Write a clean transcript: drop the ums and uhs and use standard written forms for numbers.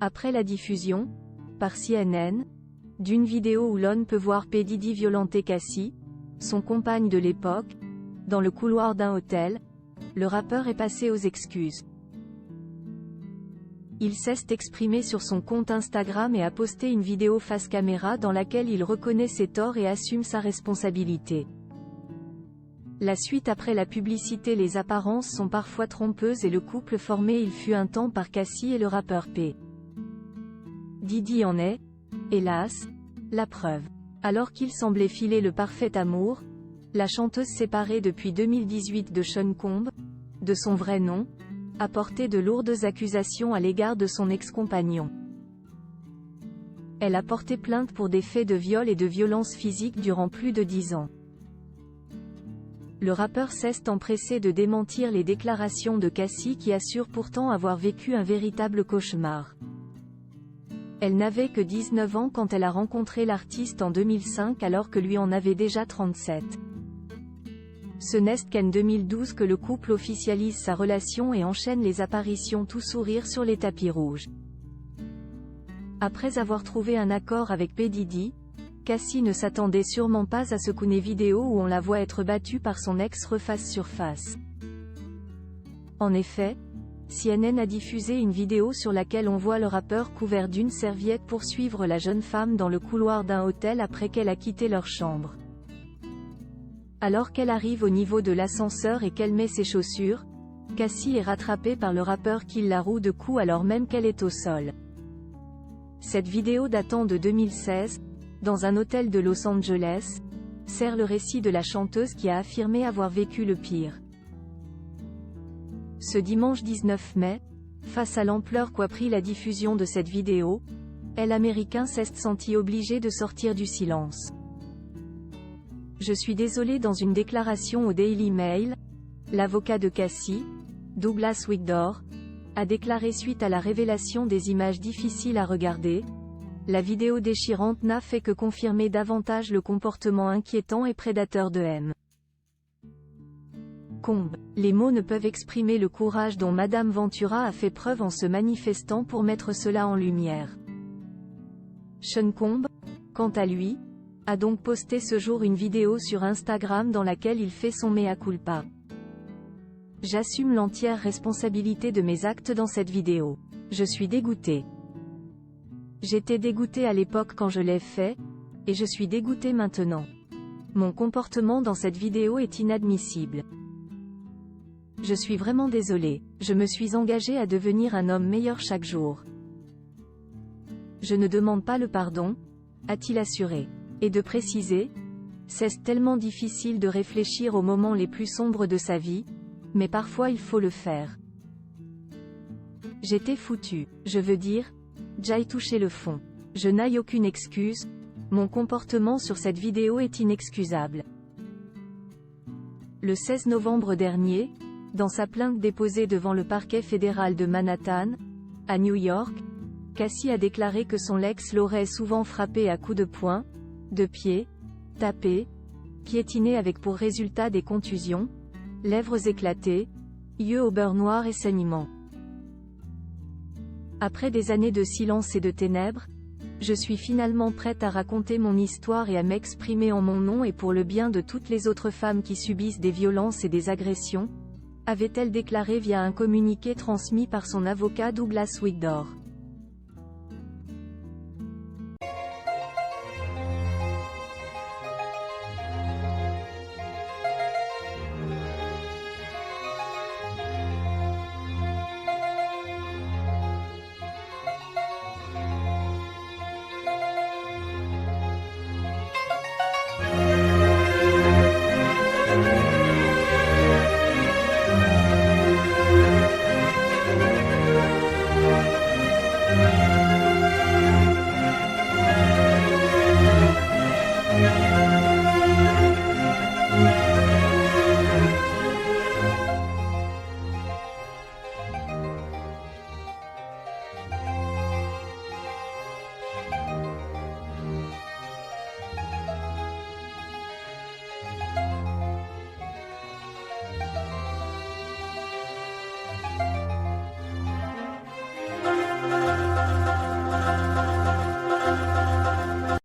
Après la diffusion, par CNN, d'une vidéo où l'on peut voir P. Diddy violenter Cassie, son compagne de l'époque, dans le couloir d'un hôtel, le rappeur est passé aux excuses. Il s'est exprimé sur son compte Instagram et a posté une vidéo face caméra dans laquelle il reconnaît ses torts et assume sa responsabilité. La suite après la publicité. Les apparences sont parfois trompeuses et le couple formé il fut un temps par Cassie et le rappeur P. Diddy en est, hélas, la preuve. Alors qu'il semblait filer le parfait amour, la chanteuse séparée depuis 2018 de Sean Combs, de son vrai nom, a porté de lourdes accusations à l'égard de son ex-compagnon. Elle a porté plainte pour des faits de viol et de violence physique durant plus de 10 ans. Le rappeur s'est empressé de démentir les déclarations de Cassie qui assure pourtant avoir vécu un véritable cauchemar. Elle n'avait que 19 ans quand elle a rencontré l'artiste en 2005 alors que lui en avait déjà 37. Ce n'est qu'en 2012 que le couple officialise sa relation et enchaîne les apparitions tout sourire sur les tapis rouges. Après avoir trouvé un accord avec P. Diddy, Cassie ne s'attendait sûrement pas à ce qu'une vidéo où on la voit être battue par son ex refasse surface. En effet, CNN a diffusé une vidéo sur laquelle on voit le rappeur couvert d'une serviette poursuivre la jeune femme dans le couloir d'un hôtel après qu'elle a quitté leur chambre. Alors qu'elle arrive au niveau de l'ascenseur et qu'elle met ses chaussures, Cassie est rattrapée par le rappeur qui la roue de coups alors même qu'elle est au sol. Cette vidéo datant de 2016, dans un hôtel de Los Angeles, sert le récit de la chanteuse qui a affirmé avoir vécu le pire. Ce dimanche 19 mai, face à l'ampleur qu'a pris la diffusion de cette vidéo, l'Américain s'est senti obligé de sortir du silence. Je suis désolé. Dans une déclaration au Daily Mail, l'avocat de Cassie, Douglas Wigdor, a déclaré suite à la révélation des images difficiles à regarder, la vidéo déchirante n'a fait que confirmer davantage le comportement inquiétant et prédateur de M. Combs. Les mots ne peuvent exprimer le courage dont Madame Ventura a fait preuve en se manifestant pour mettre cela en lumière. Sean Combs, quant à lui, a donc posté ce jour une vidéo sur Instagram dans laquelle il fait son mea culpa. J'assume l'entière responsabilité de mes actes dans cette vidéo. Je suis dégoûté. J'étais dégoûté à l'époque quand je l'ai fait, et je suis dégoûté maintenant. Mon comportement dans cette vidéo est inadmissible. Je suis vraiment désolé, je me suis engagé à devenir un homme meilleur chaque jour. Je ne demande pas le pardon, a-t-il assuré. Et de préciser, c'est tellement difficile de réfléchir aux moments les plus sombres de sa vie, mais parfois il faut le faire. J'étais foutu, je veux dire, j'aille toucher le fond. Je n'ai aucune excuse, mon comportement sur cette vidéo est inexcusable. Le 16 novembre dernier, dans sa plainte déposée devant le parquet fédéral de Manhattan, à New York, Cassie a déclaré que son ex l'aurait souvent frappé à coups de poing, de pied, tapé, piétiné avec pour résultat des contusions, lèvres éclatées, yeux au beurre noir et saignements. Après des années de silence et de ténèbres, je suis finalement prête à raconter mon histoire et à m'exprimer en mon nom et pour le bien de toutes les autres femmes qui subissent des violences et des agressions, avait-elle déclaré via un communiqué transmis par son avocat Douglas Wigdor.